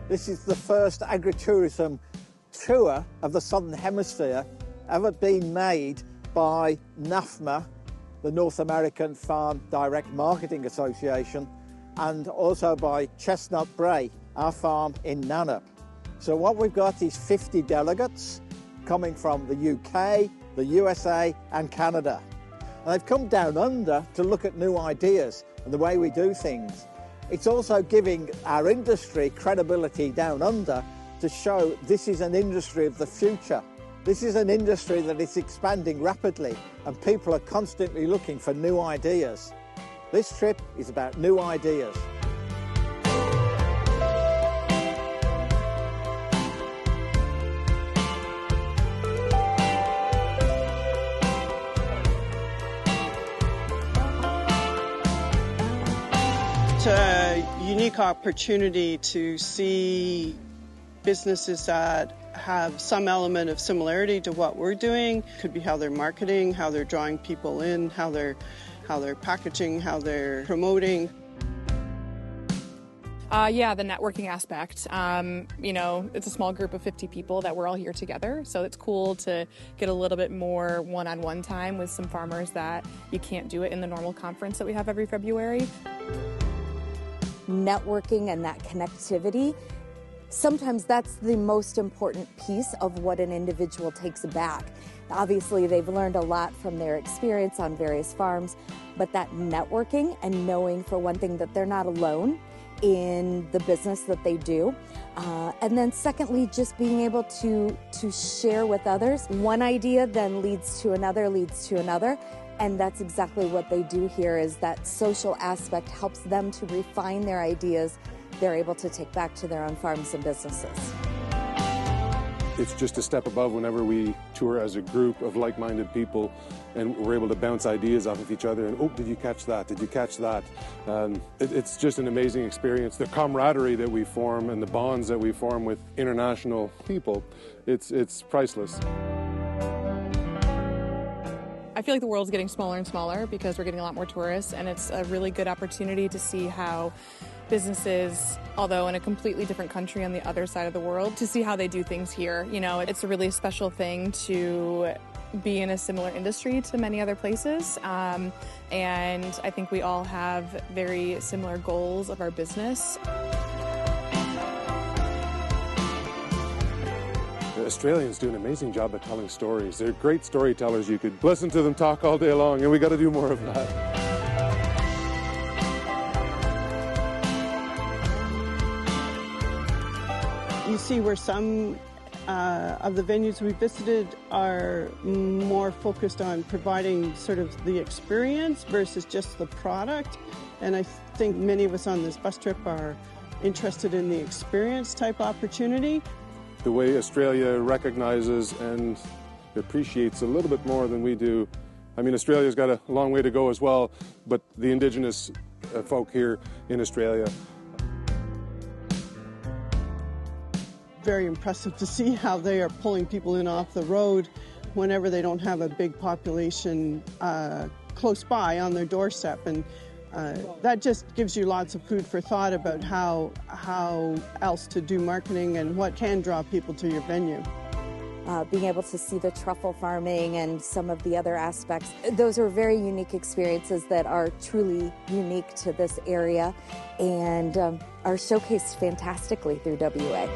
This is the first agritourism tour of the Southern Hemisphere ever been made by NAFMA, the North American Farm Direct Marketing Association, and also by Chestnut Bray, our farm in Nannup. So what we've got is 50 delegates coming from the UK, the USA and Canada. And they've come down under to look at new ideas and the way we do things. It's also giving our industry credibility down under to show this is an industry of the future. This is an industry that is expanding rapidly and people are constantly looking for new ideas. This trip is about new ideas. A unique opportunity to see businesses that have some element of similarity to what we're doing. Could be how they're marketing, how they're drawing people in, how they're packaging, how they're promoting. Yeah, the networking aspect. You know, it's a small group of 50 people that we're all here together, so it's cool to get a little bit more one-on-one time with some farmers that you can't do it in the normal conference that we have every February. Networking and that connectivity, sometimes that's the most important piece of what an individual takes back. Obviously, they've learned a lot from their experience on various farms, but that networking and knowing, for one thing, that they're not alone in the business that they do. And then secondly, just being able to share with others. One idea then leads to another. And that's exactly what they do here, is that social aspect helps them to refine their ideas they're able to take back to their own farms and businesses. It's just a step above whenever we tour as a group of like-minded people and we're able to bounce ideas off of each other and, oh, did you catch that? Did you catch that? It's just an amazing experience. The camaraderie that we form and the bonds that we form with international people, it's priceless. I feel like the world's getting smaller and smaller because we're getting a lot more tourists, and it's a really good opportunity to see how businesses, although in a completely different country on the other side of the world, to see how they do things here. You know, it's a really special thing to be in a similar industry to many other places, and I think we all have very similar goals of our business. The Australians do an amazing job at telling stories. They're great storytellers. You could listen to them talk all day long, and we got to do more of that. You see where some of the venues we visited are more focused on providing sort of the experience versus just the product. And I think many of us on this bus trip are interested in the experience type opportunity. The way Australia recognizes and appreciates a little bit more than we do. I mean, Australia's got a long way to go as well, but the Indigenous folk here in Australia. Very impressive to see how they are pulling people in off the road whenever they don't have a big population close by on their doorstep. And that just gives you lots of food for thought about how else to do marketing and what can draw people to your venue. Being able to see the truffle farming and some of the other aspects, those are very unique experiences that are truly unique to this area and are showcased fantastically through WA.